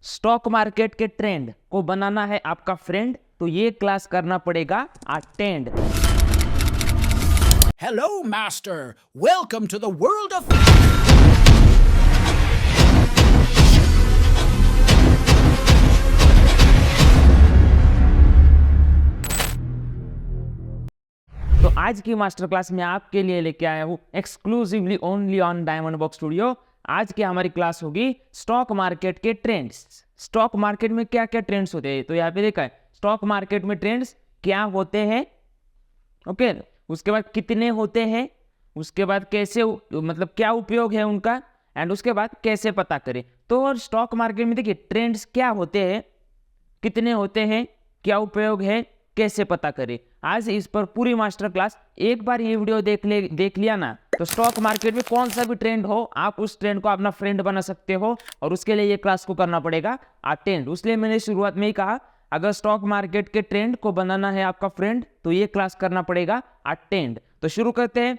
Stock market के trend को बनाना है आपका फ्रेंड, तो ये क्लास करना पड़ेगा attend. Hello, Master. Welcome to the world of... तो आज की मास्टर क्लास में आपके लिए लेके आया हूँ exclusively only on diamond box studio. आज की हमारी क्लास होगी स्टॉक मार्केट के ट्रेंड्स। स्टॉक मार्केट में क्या क्या ट्रेंड्स होते हैं, तो यहाँ पे देखा है स्टॉक मार्केट में ट्रेंड्स क्या होते हैं, ओके। उसके बाद कितने होते हैं, उसके बाद कैसे मतलब क्या उपयोग है उनका, एंड उसके बाद कैसे पता करें। तो स्टॉक मार्केट में देखिए ट्रेंड्स क्या होते हैं, कितने होते हैं, क्या उपयोग है, कैसे पता करें। आज इस पर पूरी मास्टर क्लास। एक बार ये वीडियो देख लिया ना, तो स्टॉक मार्केट में कौन सा भी ट्रेंड हो आप उस ट्रेंड को अपना फ्रेंड बना सकते हो, और उसके लिए ये क्लास को करना पड़ेगा अटेंड। इसलिए मैंने शुरुआत में ही कहा अगर स्टॉक मार्केट के ट्रेंड को बनाना है आपका फ्रेंड तो ये क्लास करना पड़ेगा अटेंड। तो शुरू करते हैं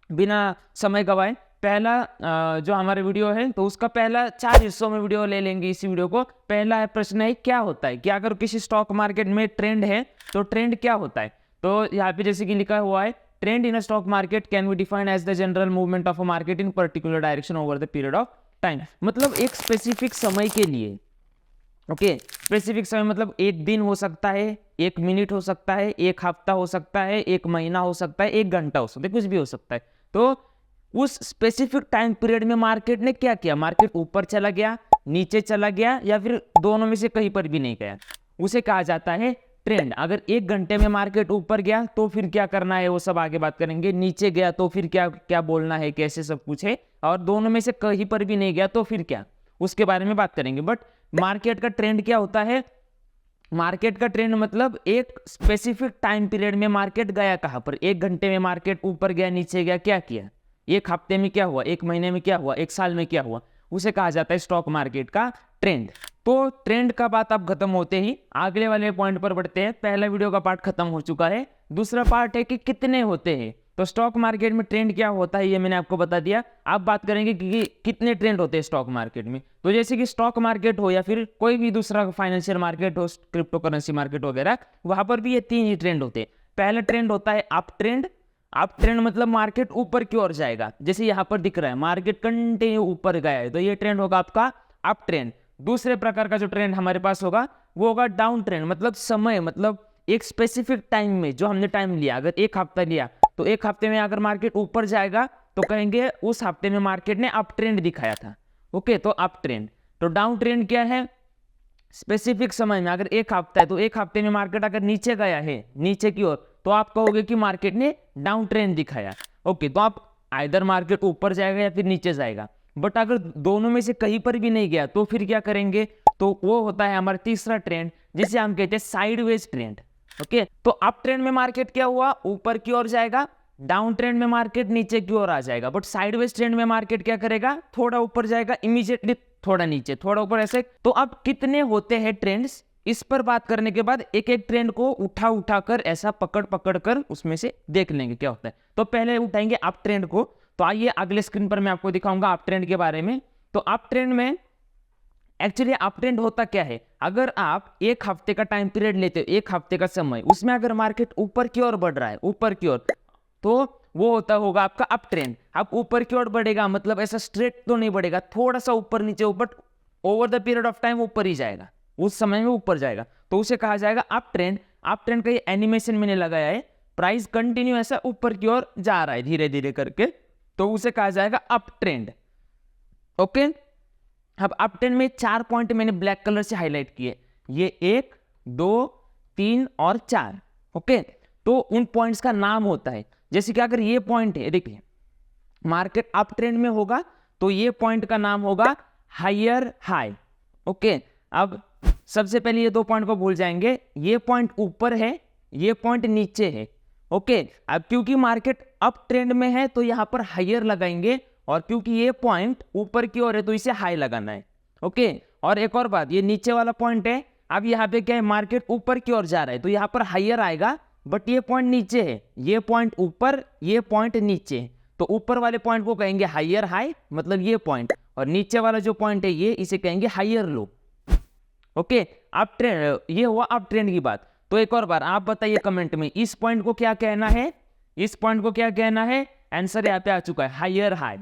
बिना समय गवाए। पहला जो हमारे वीडियो है तो उसका पहला 4 हिस्सों में वीडियो ले लेंगे इसी वीडियो को। पहला प्रश्न है क्या होता है, कि अगर किसी स्टॉक मार्केट में ट्रेंड है तो ट्रेंड क्या होता है। तो यहाँ पे जैसे कि लिखा हुआ है trend in a stock market can be defined as the general movement of a market in particular direction over the period of time. मतलब एक स्पेसिफिक समय के लिए, ओके स्पेसिफिक समय मतलब एक दिन हो सकता है, एक मिनट हो सकता है, एक हफ्ता हो सकता है, एक महीना हो सकता है, एक घंटा हो सकता है, कुछ भी हो सकता है। तो उस स्पेसिफिक टाइम पीरियड में मार्केट ने क्या किया, मार्केट ऊपर चला गया, नीचे चला गया, या फिर दोनों में से कहीं पर भी नहीं गया, उसे कहा जाता है ट्रेंड। अगर 1 घंटे में मार्केट ऊपर गया तो फिर क्या करना है वो सब आगे बात करेंगे, नीचे गया तो फिर क्या क्या बोलना है, कैसे सब कुछ है, और दोनों में से कहीं पर भी नहीं गया तो फिर क्या, उसके बारे में बात करेंगे। बट मार्केट का ट्रेंड क्या होता है, मार्केट का ट्रेंड मतलब एक स्पेसिफिक टाइम पीरियड में मार्केट गया कहां पर, 1 घंटे में मार्केट ऊपर गया, नीचे गया, क्या किया, 1 हफ्ते में क्या हुआ, 1 महीने में क्या हुआ, 1 साल में क्या हुआ, उसे कहा जाता है स्टॉक मार्केट का ट्रेंड। तो ट्रेंड का बात अब खत्म होते ही अगले वाले पॉइंट पर बढ़ते हैं। पहला वीडियो का पार्ट खत्म हो चुका है, दूसरा पार्ट है कि कितने होते हैं। तो स्टॉक मार्केट में ट्रेंड क्या होता है ये मैंने आपको बता दिया। अब बात करेंगे कि कितने ट्रेंड होते हैं स्टॉक मार्केट में। तो जैसे कि स्टॉक मार्केट हो या फिर कोई भी दूसरा फाइनेंशियल मार्केट हो, क्रिप्टो करेंसी मार्केट वगैरह, वहां पर भी ये 3 ही ट्रेंड होते हैं। पहला ट्रेंड होता है अप ट्रेंड। अप ट्रेंड मतलब मार्केट ऊपर की ओर जाएगा, जैसे यहाँ पर दिख रहा है मार्केट कंटिन्यू ऊपर गया है, तो ये ट्रेंड होगा आपका अप ट्रेंड। दूसरे प्रकार का जो ट्रेंड हमारे पास होगा वो होगा डाउन ट्रेंड, मतलब समय, मतलब एक स्पेसिफिक टाइम में जो हमने टाइम लिया, अगर 1 हफ्ता लिया तो 1 हफ्ते में अगर मार्केट ऊपर जाएगा तो कहेंगे उस हफ्ते में मार्केट ने अप ट्रेंड दिखाया था, ओके। तो अप ट्रेंड। तो डाउन ट्रेंड क्या है, स्पेसिफिक समय में, अगर 1 हफ्ता है तो 1 हफ्ते में मार्केट अगर नीचे गया है, नीचे की ओर, तो आप कहोगे कि मार्केट ने डाउन ट्रेंड दिखाया, ओके। तो आप आइदर मार्केट ऊपर जाएगा या फिर नीचे जाएगा। बट अगर दोनों में से कहीं पर भी नहीं गया तो फिर क्या करेंगे, तो वो होता है हमारा तीसरा ट्रेंड, जिसे हम कहते हैं साइडवेज ट्रेंड, ओके। तो अप ट्रेंड में मार्केट क्या हुआ, ऊपर की ओर जाएगा, डाउन ट्रेंड में मार्केट नीचे की ओर आ जाएगा। बट साइडवेज ट्रेंड में मार्केट क्या करेगा, थोड़ा ऊपर जाएगा, इमीडिएटली थोड़ा नीचे, थोड़ा ऊपर, ऐसे। तो अब कितने होते हैं ट्रेंड्स, इस पर बात करने के बाद एक एक ट्रेंड को उठा कर ऐसा पकड़ कर उसमें से देख लेंगे क्या होता है। तो पहले उठाएंगे अप ट्रेंड को। तो आइए अगले स्क्रीन पर मैं आपको दिखाऊंगा अप ट्रेंड के बारे में। तो अप ट्रेंड में एक्चुअली अप ट्रेंड होता क्या है, अगर आप 1 हफ्ते का टाइम पीरियड लेते हो, 1 हफ्ते का समय, उसमें अगर मार्केट ऊपर की ओर बढ़ रहा है, ऊपर की ओर, तो वो होता होगा आपका अप ट्रेंड। अब ऊपर की ओर बढ़ेगा मतलब ऐसा स्ट्रेट तो नहीं बढ़ेगा, थोड़ा सा ऊपर नीचे, but over the period of time ऊपर ही जाएगा, उस समय में ऊपर जाएगा, तो उसे कहा जाएगा अप ट्रेंड। अप ट्रेंड का ये एनिमेशन मैंने लगाया है, प्राइस कंटिन्यू ऐसा ऊपर की ओर जा रहा है धीरे धीरे करके, तो उसे कहा जाएगा अप ट्रेंड, ओके। अब अप ट्रेंड में 4 पॉइंट मैंने ब्लैक कलर से हाईलाइट किए, ये 1, 2, 3 और 4, ओके। तो उन पॉइंट्स का नाम होता है, जैसे कि अगर ये पॉइंट है, देखिए मार्केट अप ट्रेंड में होगा तो ये पॉइंट का नाम होगा हायर हाई, ओके। अब सबसे पहले ये 2 पॉइंट को भूल जाएंगे, ये पॉइंट ऊपर है, ये पॉइंट नीचे है, ओके। अब क्योंकि मार्केट अप ट्रेंड में है तो यहां पर हायर लगाएंगे, और क्योंकि ये पॉइंट ऊपर की ओर है तो इसे हाई लगाना है, ओके। और एक और बात, ये नीचे वाला पॉइंट है, अब यहाँ पे क्या है, मार्केट ऊपर की ओर जा रहा है तो यहाँ पर हायर आएगा, बट ये पॉइंट नीचे है, ये पॉइंट ऊपर, ये पॉइंट नीचे, तो ऊपर वाले पॉइंट को कहेंगे हायर हाई, मतलब ये पॉइंट, और नीचे वाला जो पॉइंट है ये, इसे कहेंगे higher low, okay, up trend, ये हुआ अप ट्रेंड की बात। तो एक और बार आप बताइए कमेंट में इस पॉइंट को क्या कहना है, इस पॉइंट को क्या कहना है। आंसर यहाँ पे आ चुका है, हायर हाई।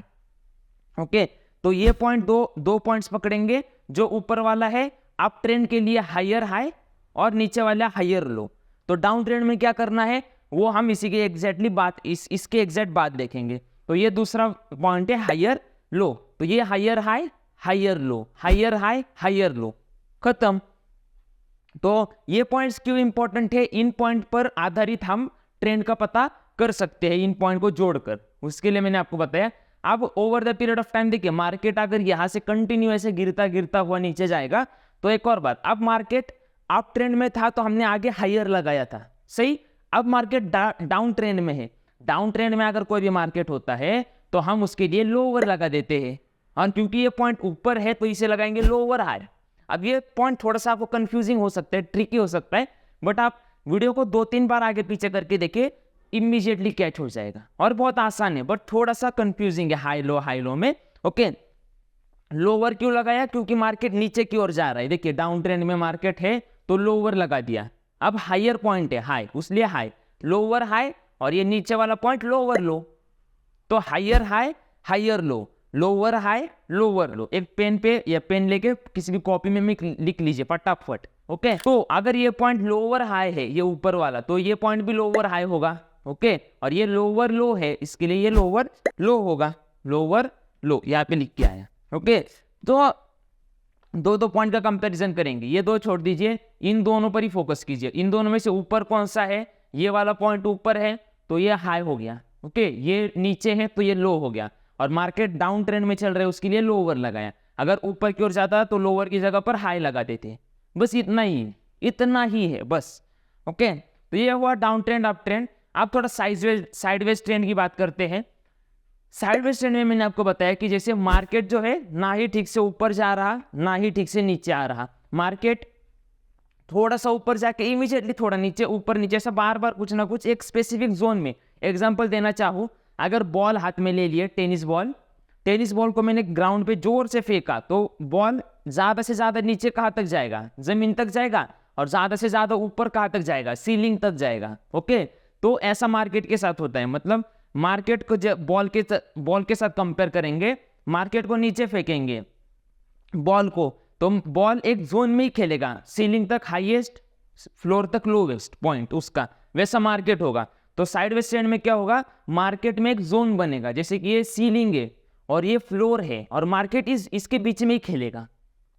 ओके, तो ये पॉइंट दो पॉइंट्स पकड़ेंगे। जो ऊपर वाला है अप ट्रेंड के लिए हायर हाई और नीचे वाला हायर लो। तो डाउन ट्रेंड में क्या करना है वो हम इसी के एग्जैक्टली बात इसके एग्जैक्ट बात देखेंगे। तो ये दूसरा पॉइंट है हायर लो। तो ये higher high higher low, higher high higher low, खत्म। तो ये पॉइंट्स क्यों इंपॉर्टेंट है, इन पॉइंट पर आधारित हम ट्रेंड का पता कर सकते हैं, इन पॉइंट को जोड़कर। उसके लिए मैंने आपको बताया। अब over the period of time देखिए, मार्केट अगर यहां से कंटिन्यू ऐसे गिरता गिरता हुआ नीचे जाएगा तो एक और बात, अब मार्केट अप ट्रेंड में था तो हमने आगे हायर लगाया था, सही। अब मार्केट डाउन ट्रेंड में है। डाउन ट्रेंड में अगर कोई भी मार्केट होता है तो हम उसके लिए लोअर लगा देते हैं, और क्योंकि ये पॉइंट ऊपर है तो इसे लगाएंगे लोअर हाई। अब ये पॉइंट थोड़ा सा आपको कंफ्यूजिंग हो सकता है, ट्रिकी हो सकता है, बट आप वीडियो को 2-3 बार आगे पीछे करके देखिए, इमीडिएटली कैच हो जाएगा। और बहुत आसान है बट थोड़ा सा कंफ्यूजिंग है हाई लो में। ओके, लोअर क्यों लगाया, क्योंकि मार्केट नीचे की ओर जा रहा है। देखिए डाउन ट्रेंड में मार्केट है तो लोअर लगा दिया। अब हायर पॉइंट है हाई, उसलिए हाई, लोअर हाई, और ये नीचे वाला पॉइंट लोअर लो। तो higher high higher low, lower high lower low. एक पेन पे या पेन लेके किसी भी कॉपी में लिख लीजिए फटाफट। ओके, तो अगर ये पॉइंट लोअर हाई है, ये ऊपर वाला, तो ये पॉइंट भी लोअर हाई होगा। ओके, और ये लोअर लो है, इसके लिए ये लोअर लो होगा, लोअर लो यहाँ पे लिख के आया। ओके, तो दो पॉइंट का कंपैरिजन करेंगे, ये दो छोड़ दीजिए, इन दोनों पर ही फोकस कीजिए। इन दोनों में से ऊपर कौन सा है, ये वाला पॉइंट ऊपर है तो ये हाई हो गया। ओके, ये नीचे है तो ये लो हो गया, और मार्केट डाउन ट्रेंड में चल रहा है उसके लिए लोअर लगाया। अगर ऊपर की ओर जाता तो लोअर की जगह पर हाई लगा देते। बस इतना ही है बस। ओके, तो ये हुआ डाउन ट्रेंड अप ट्रेंड। आप थोड़ा साइडवेज ट्रेंड की बात करते हैं। साइडवेज ट्रेंड में मैंने आपको बताया कि जैसे मार्केट जो है ना ही ठीक से ऊपर जा रहा ना ही ठीक से नीचे आ रहा, मार्केट थोड़ा सा ऊपर जाके इमीडिएटली थोड़ा नीचे, ऊपर नीचे, ऐसा बार बार कुछ ना कुछ एक स्पेसिफिक जोन में। एग्जांपल देना चाहूँ, अगर बॉल हाथ में ले लिए, टेनिस बॉल को मैंने ग्राउंड पे जोर से फेंका तो बॉल ज्यादा से ज्यादा नीचे कहाँ तक जाएगा, जमीन तक जाएगा, और ज्यादा से ज्यादा ऊपर कहाँ तक जाएगा, सीलिंग तक जाएगा। ओके, तो ऐसा मार्केट के साथ होता है। मतलब मार्केट को जब बॉल के साथ कंपेयर करेंगे, मार्केट को नीचे फेंकेंगे बॉल को, तो बॉल एक जोन में ही खेलेगा, सीलिंग तक हाईएस्ट, फ्लोर तक लोवेस्ट पॉइंट उसका, वैसा मार्केट होगा। तो साइडवेज ट्रेंड में क्या होगा, मार्केट में एक जोन बनेगा, जैसे कि ये सीलिंग है और ये फ्लोर है, और मार्केट इसके बीच में ही खेलेगा।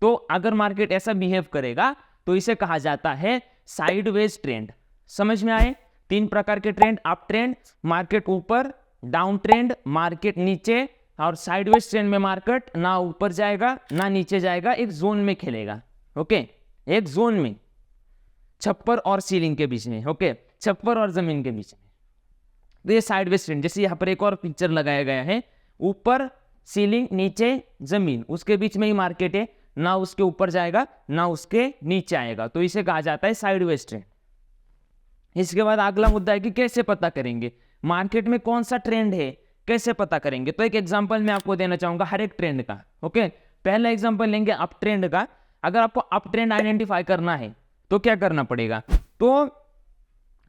तो अगर मार्केट ऐसा बिहेव करेगा तो इसे कहा जाता है साइडवेज ट्रेंड। समझ में आए, 3 प्रकार के ट्रेंड, अप ट्रेंड मार्केट ऊपर, डाउन ट्रेंड मार्केट नीचे, और साइडवेज ट्रेंड में मार्केट ना ऊपर जाएगा ना नीचे जाएगा, एक जोन में खेलेगा। ओके, एक जोन में, छप्पर और सीलिंग के बीच में। ओके, छप्पर और जमीन के बीच में। तो ये साइडवेज ट्रेंड, जैसे यहाँ पर एक और पिक्चर लगाया गया है, ऊपर सीलिंग नीचे जमीन, उसके बीच में ही मार्केट है, ना उसके ऊपर जाएगा ना उसके नीचे आएगा, तो इसे कहा जाता है साइडवेज ट्रेंड। इसके बाद अगला मुद्दा है कि कैसे पता करेंगे मार्केट में कौन सा ट्रेंड है, कैसे पता करेंगे। तो एक एग्जांपल मैं आपको देना चाहूंगा हर एक ट्रेंड का। ओके, पहला एग्जांपल लेंगे अप ट्रेंड का। अगर आपको अप ट्रेंड आइडेंटिफाई करना है तो क्या करना पड़ेगा, तो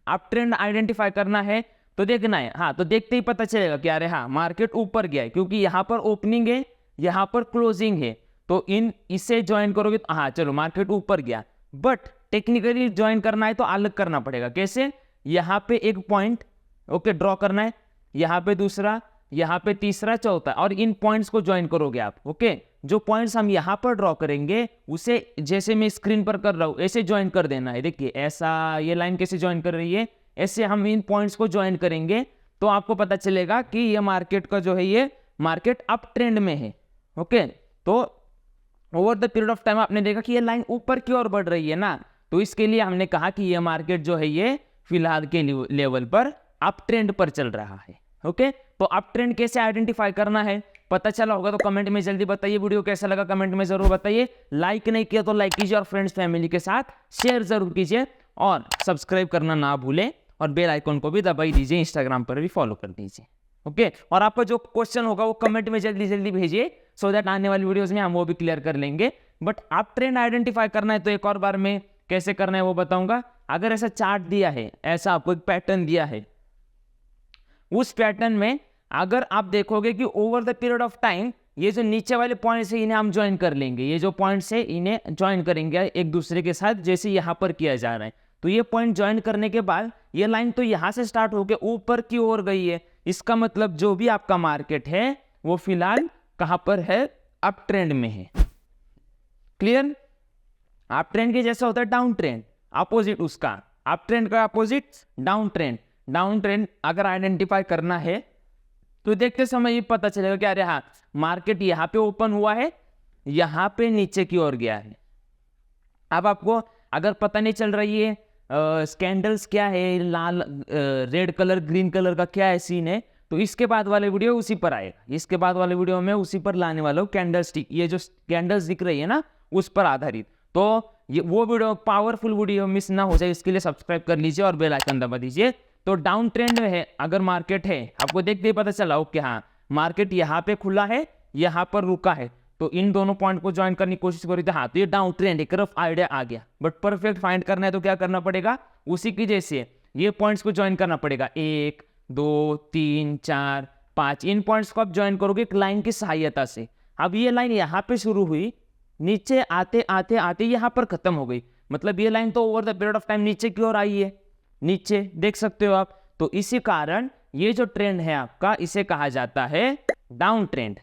अप ट्रेंड आइडेंटिफाई करना है तो देखना है, हाँ, तो देखते ही पता चलेगा कि अरे हाँ मार्केट ऊपर गया है, क्योंकि यहाँ पर ओपनिंग है, यहाँ पर क्लोजिंग है, तो इससे ज्वाइन करोगे तो हाँ चलो मार्केट ऊपर गया। बट टेक्निकली ज्वाइन करना है तो अलग करना पड़ेगा। कैसे, यहाँ पे एक पॉइंट ओके ड्रॉ करना है, यहाँ पे दूसरा, यहाँ पे तीसरा, चौथा, और इन पॉइंट्स को ज्वाइन करोगे आप। ओके, जो पॉइंट्स हम यहाँ पर ड्रॉ करेंगे उसे जैसे मैं स्क्रीन पर कर रहा हूँ ऐसे ज्वाइन कर देना है। देखिए ऐसा, ये लाइन कैसे ज्वाइन कर रही है, ऐसे हम इन पॉइंट्स को ज्वाइन करेंगे तो आपको पता चलेगा कि ये मार्केट का जो है ये मार्केट अप ट्रेंड में है। ओके, तो over the period of time आपने देखा कि ये लाइन ऊपर की ओर बढ़ रही है ना, तो इसके लिए हमने कहा कि ये मार्केट जो है ये फिलहाल के लेवल पर अप ट्रेंड पर चल रहा है। ओके, तो अप ट्रेंड कैसे आइडेंटिफाई करना है पता चला होगा तो कमेंट में जल्दी बताइए। वीडियो कैसा लगा कमेंट में जरूर बताइए। लाइक नहीं किया तो लाइक कीजिए और फ्रेंड्स फैमिली के साथ शेयर जरूर कीजिए, और सब्सक्राइब करना ना भूलें, और बेल आइकन को भी दबाई दीजिए, इंस्टाग्राम पर भी फॉलो कर दीजिए। ओके, और आपका जो क्वेश्चन होगा वो कमेंट में जल्दी जल्दी भेजिए, सो दैट आने वाली वीडियोस में हम वो भी क्लियर कर लेंगे। बट आप ट्रेंड आइडेंटिफाई करना है तो एक और बार में कैसे करना है वो बताऊंगा। अगर ऐसा चार्ट दिया है, ऐसा आपको एक पैटर्न दिया है, उस पैटर्न में अगर आप देखोगे कि over the period of time ये जो नीचे वाले पॉइंट्स है इन्हें हम ज्वाइन कर लेंगे, ये जो पॉइंट्स है इन्हें ज्वाइन करेंगे एक दूसरे के साथ, जैसे यहाँ पर किया जा रहा है। तो ये पॉइंट ज्वाइन करने के बाद ये लाइन तो यहाँ से स्टार्ट होकर ऊपर की ओर गई है, इसका मतलब जो भी आपका मार्केट है वो फिलहाल कहाँ पर है, अप ट्रेंड में है। क्लियर? अप ट्रेंड के जैसा होता है डाउन ट्रेंड, अपोजिट उसका, अप ट्रेंड का opposite down trend. Down trend अगर आइडेंटिफाई करना है तो देखते समय ये पता चलेगा कि अरे हाँ, मार्केट यहाँ पे ओपन हुआ है, यहाँ पे नीचे की ओर गया है। अब आपको अगर पता नहीं चल रही है कैंडल्स क्या है, लाल रेड कलर ग्रीन कलर का क्या है सीन है, तो इसके बाद वाले वीडियो उसी पर आएगा। इसके बाद वाले वीडियो में उसी पर लाने वाला हूँ, कैंडल स्टिक, ये जो कैंडल्स दिख रही है ना उस पर आधारित। तो ये वो वीडियो पावरफुल वीडियो मिस ना हो जाए इसके लिए सब्सक्राइब कर लीजिए और बेल आइकन दबा दीजिए। तो डाउन ट्रेंड में है अगर मार्केट है, आपको देखते ही पता चला ओके हाँ मार्केट यहाँ पे खुला है, यहाँ पर रुका है, तो इन दोनों पॉइंट को ज्वाइन करने की कोशिश करी तो हाँ तो ये डाउन ट्रेंड एक रफ आइडिया आ गया। बट परफेक्ट फाइंड करना है तो क्या करना पड़ेगा, उसी की जैसे ये पॉइंट्स को ज्वाइन करना पड़ेगा, 1 2 3 4 5, इन पॉइंट्स को आप ज्वाइन करोगे एक लाइन की सहायता से। अब ये लाइन यहाँ पे शुरू हुई, नीचे आते आते आते यहाँ पर खत्म हो गई, मतलब ये लाइन तो over the period of time नीचे की ओर आई है, नीचे देख सकते हो आप। तो इसी कारण ये जो ट्रेंड है आपका इसे कहा जाता है डाउन ट्रेंड।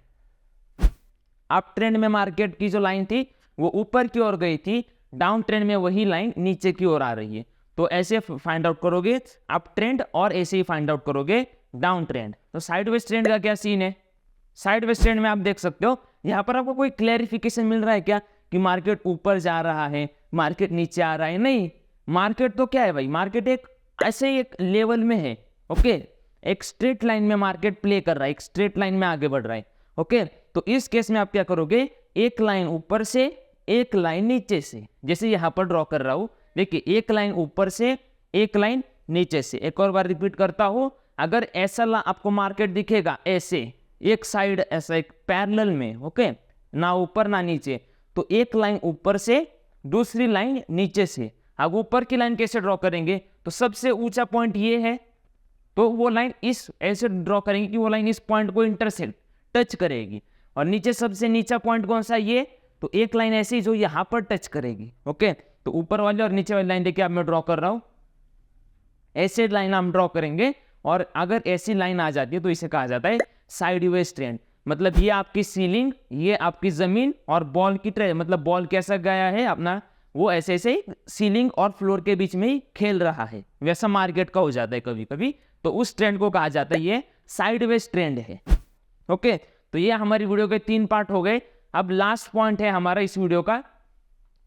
अप ट्रेंड में मार्केट की जो लाइन थी वो ऊपर की ओर गई थी, डाउन ट्रेंड में वही लाइन नीचे की ओर आ रही है। तो ऐसे फाइंड आउट करोगे अप ट्रेंड और ऐसे ही फाइंड आउट करोगे डाउन ट्रेंड। तो साइडवेज ट्रेंड का क्या सीन है, साइडवेज ट्रेंड में आप देख सकते हो यहाँ पर आपको कोई क्लैरिफिकेशन मिल रहा है क्या कि मार्केट ऊपर जा रहा है, मार्केट नीचे आ रहा है? नहीं, मार्केट तो क्या है भाई, मार्केट एक ऐसे ही एक लेवल में है, ओके, एक स्ट्रेट लाइन में मार्केट प्ले कर रहा है, एक स्ट्रेट लाइन में आगे बढ़ रहा है, ओके। तो इस केस में आप क्या करोगे, एक लाइन ऊपर से एक लाइन नीचे से, जैसे यहाँ पर ड्रॉ कर रहा हूं, देखिए एक लाइन ऊपर से एक लाइन नीचे से। एक और बार रिपीट करता हूं, अगर ऐसा आपको मार्केट दिखेगा ऐसे एक साइड ऐसा एक पैरेलल में, ओके, ना ऊपर ना नीचे, तो एक लाइन ऊपर से दूसरी लाइन नीचे से। अब ऊपर की लाइन कैसे ड्रॉ करेंगे, तो सबसे ऊंचा पॉइंट ये है, तो वो लाइन इस ऐसे ड्रॉ करेंगे कि वो लाइन इस पॉइंट को इंटरसेक्ट टच करेगी। और नीचे सबसे नीचा पॉइंट कौन सा, ये, तो एक लाइन ऐसी जो यहाँ पर टच करेगी, ओके। तो ऊपर वाली और नीचे वाली लाइन देखिए अब मैं ड्रॉ कर रहा हूँ, ऐसे लाइन हम ड्रॉ करेंगे, और अगर ऐसी लाइन आ जाती है तो इसे कहा जाता है साइडवेज ट्रेंड। मतलब ये आपकी सीलिंग, ये आपकी जमीन, और बॉल की ट्रेंड, मतलब बॉल कैसा गया है अपना, वो ऐसे ऐसे ही सीलिंग और फ्लोर के बीच में ही खेल रहा है, वैसा मार्केट का हो जाता है कभी कभी। तो उस ट्रेंड को कहा जाता है ये साइडवेज ट्रेंड है, ओके। तो ये हमारी वीडियो के 3 पार्ट हो गए। अब लास्ट पॉइंट है हमारा इस वीडियो का,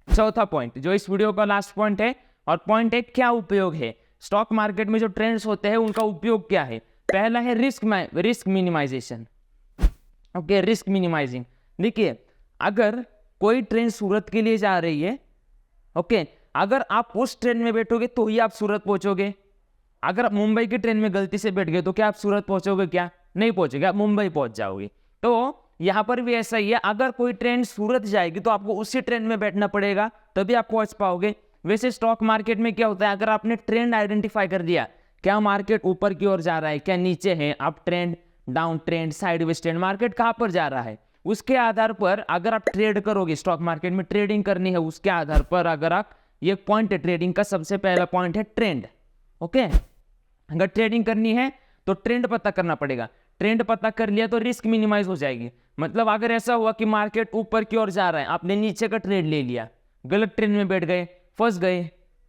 चौथा पॉइंट जो इस वीडियो का लास्ट पॉइंट है। और पॉइंट है क्या उपयोग है स्टॉक मार्केट में, जो ट्रेंड्स होते हैं उनका उपयोग क्या है। पहला है risk minimization, okay, risk minimizing. देखिए अगर कोई ट्रेन सूरत के लिए जा रही है, ओके, अगर आप उस ट्रेन में बैठोगे तो ही आप सूरत पहुंचोगे। अगर आप मुंबई की ट्रेन में गलती से बैठ गए तो क्या आप सूरत पहुंचोगे, क्या नहीं पहुंचोगे, आप मुंबई पहुंच जाओगे। तो यहां पर भी ऐसा ही है, अगर कोई ट्रेन सूरत जाएगी तो आपको उसी ट्रेन में बैठना पड़ेगा, तभी आप पहुंच पाओगे। वैसे स्टॉक मार्केट में क्या होता है, अगर आपने ट्रेंड आइडेंटिफाई कर दिया, क्या मार्केट ऊपर की ओर जा रहा है, क्या नीचे है, up trend, down trend, sideways trend, market कहां पर जा रहा है, उसके आधार पर अगर आप ट्रेड करोगे, स्टॉक मार्केट में ट्रेडिंग करनी है, उसके आधार पर अगर आप, ये पॉइंट है ट्रेडिंग का, सबसे पहला पॉइंट है ट्रेंड, ओके। अगर ट्रेडिंग करनी है तो ट्रेंड पता करना पड़ेगा, ट्रेंड पता कर लिया तो रिस्क मिनिमाइज हो जाएगी। मतलब अगर ऐसा हुआ कि मार्केट ऊपर की ओर जा रहा है, आपने नीचे का ट्रेड ले लिया, गलत ट्रेंड में बैठ गए, फंस गए,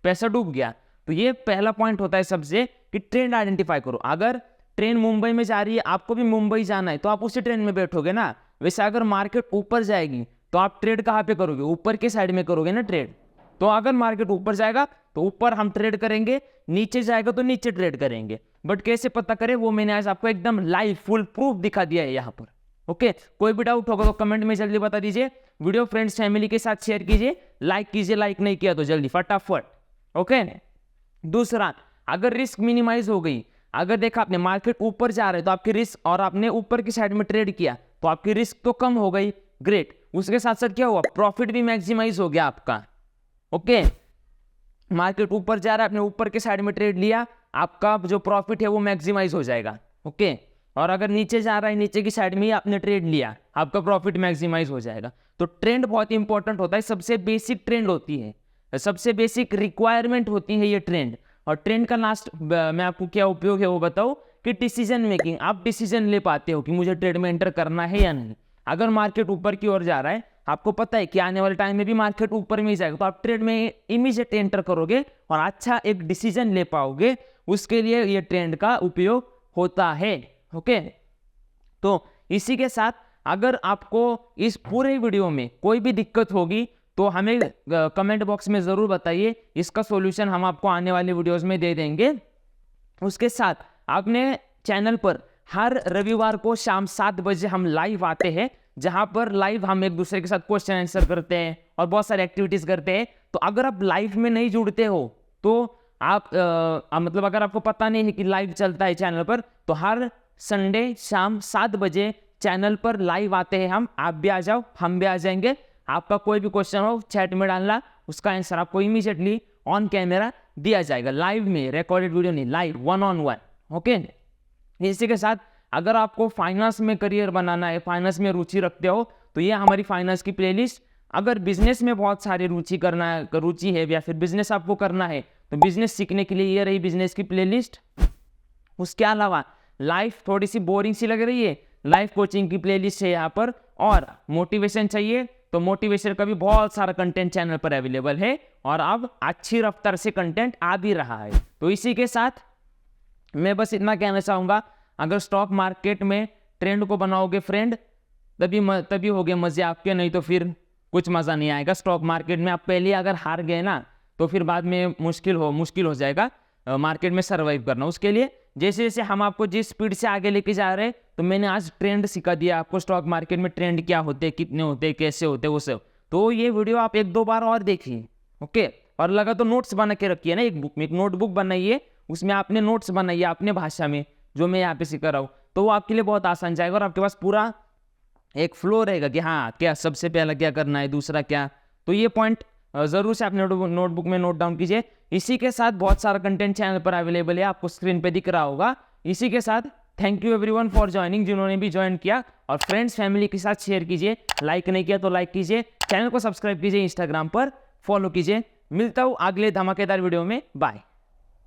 पैसा डूब गया, तो ये पहला पॉइंट होता है सबसे, कि ट्रेंड आइडेंटिफाई करो। अगर ट्रेन मुंबई में जा रही है, आपको भी मुंबई जाना है, तो आप उसी ट्रेन में बैठोगे ना। वैसे अगर मार्केट ऊपर जाएगी तो आप ट्रेड कहाँ पे करोगे, ऊपर के साइड में करोगे ना ट्रेड। तो अगर मार्केट ऊपर जाएगा तो ऊपर हम ट्रेड करेंगे, नीचे जाएगा तो नीचे ट्रेड करेंगे। बट कैसे पता करें वो मैंने आज आपको एकदम लाइव फुल प्रूफ दिखा दिया है यहाँ पर, ओके। कोई भी डाउट होगा तो कमेंट में जल्दी बता दीजिए, वीडियो फ्रेंड्स फैमिली के साथ शेयर कीजिए, लाइक कीजिए, लाइक नहीं किया तो जल्दी फटाफट, ओके। दूसरा, अगर रिस्क मिनिमाइज हो गई, अगर देखा आपने मार्केट ऊपर जा रहा है तो आपकी रिस्क, और आपने ऊपर की साइड में ट्रेड किया तो आपकी रिस्क तो कम हो गई, ग्रेट। उसके साथ साथ क्या हुआ, प्रॉफिट भी मैक्सिमाइज हो गया आपका। ओके, मार्केट ऊपर जा रहा है, आपने ऊपर के साइड में ट्रेड लिया, आपका जो प्रॉफिट है वो मैक्सिमाइज हो जाएगा। ओके, और अगर नीचे जा रहा है, नीचे की साइड में ही आपने ट्रेड लिया, आपका प्रॉफिट मैक्सिमाइज हो जाएगा। तो ट्रेंड बहुत इंपॉर्टेंट होता है, सबसे बेसिक ट्रेंड होती है, सबसे बेसिक रिक्वायरमेंट होती है ये ट्रेंड। और ट्रेंड का लास्ट मैं आपको क्या उपयोग है वो बताऊं कि डिसीजन मेकिंग, आप डिसीजन ले पाते हो कि मुझे ट्रेड में एंटर करना है या नहीं। अगर मार्केट ऊपर की ओर जा रहा है, आपको पता है कि आने वाले टाइम में भी मार्केट ऊपर में ही जाएगा, तो आप ट्रेड में इमीडिएट एंटर करोगे और अच्छा एक डिसीजन ले पाओगे, उसके लिए ये ट्रेंड का उपयोग होता है। ओके, तो इसी के साथ अगर आपको इस पूरे वीडियो में कोई भी दिक्कत होगी तो हमें कमेंट बॉक्स में ज़रूर बताइए, इसका सॉल्यूशन हम आपको आने वाले वीडियोस में दे देंगे। उसके साथ आपने चैनल पर हर रविवार को शाम 7 बजे हम लाइव आते हैं, जहां पर लाइव हम एक दूसरे के साथ क्वेश्चन आंसर करते हैं और बहुत सारी एक्टिविटीज़ करते हैं। तो अगर आप लाइव में नहीं जुड़ते हो तो आप मतलब अगर आपको पता नहीं है कि लाइव चलता है चैनल पर, तो हर संडे शाम 7 बजे चैनल पर लाइव आते हैं हम, आप भी आ जाओ, हम भी आ जाएंगे। आपका कोई भी क्वेश्चन हो चैट में डालना, उसका आंसर आपको इमीडिएटली ऑन कैमरा दिया जाएगा, लाइव में, रिकॉर्डेड वीडियो नहीं, लाइव 1-on-1। ओके, इसी के साथ अगर आपको फाइनेंस में करियर बनाना है, फाइनेंस में रुचि रखते हो, तो ये हमारी फाइनेंस की प्लेलिस्ट। अगर बिजनेस में बहुत सारी रुचि है या फिर बिजनेस आपको करना है, तो बिजनेस सीखने के लिए ये रही बिजनेस की प्लेलिस्ट। उसके अलावा लाइफ थोड़ी सी बोरिंग सी लग रही है, लाइफ कोचिंग की प्लेलिस्ट है यहाँ पर। और मोटिवेशन चाहिए तो मोटिवेशन का भी बहुत सारा कंटेंट चैनल पर अवेलेबल है, और अब अच्छी रफ्तार से कंटेंट आ भी रहा है। तो इसी के साथ मैं बस इतना कहना चाहूँगा, अगर स्टॉक मार्केट में ट्रेंड को बनाओगे फ्रेंड, तभी होगे मज़े आपके, नहीं तो फिर कुछ मज़ा नहीं आएगा स्टॉक मार्केट में। आप पहले अगर हार गए ना, तो फिर बाद में मुश्किल हो जाएगा मार्केट में सर्वाइव करना। उसके लिए जैसे जैसे हम आपको जिस स्पीड से आगे लेके जा रहे हैं, तो मैंने आज ट्रेंड सिखा दिया आपको, स्टॉक मार्केट में ट्रेंड क्या होते हैं, कितने होते हैं, कैसे होते हैं, वो सब। तो ये वीडियो आप 1-2 बार और देखिए। ओके, और लगा तो नोट्स बना के रखिए ना, एक नोटबुक बनाइए, उसमें आपने नोट्स बनाइए अपने भाषा में, जो मैं यहाँ पे सिखा रहा हूँ, तो वो आपके लिए बहुत आसान जाएगा और आपके पास पूरा एक फ्लो रहेगा कि हाँ क्या सबसे पहला क्या करना है, दूसरा क्या। तो ये पॉइंट ज़रूर से आप नोटबुक में नोट डाउन कीजिए। इसी के साथ बहुत सारा कंटेंट चैनल पर अवेलेबल है, आपको स्क्रीन पे दिख रहा होगा। इसी के साथ thank you everyone for joining, जिन्होंने भी ज्वाइन किया, और फ्रेंड्स फैमिली के साथ शेयर कीजिए, लाइक नहीं किया तो लाइक कीजिए, चैनल को सब्सक्राइब कीजिए, इंस्टाग्राम पर फॉलो कीजिए। मिलता हूँ अगले धमाकेदार वीडियो में, बाय।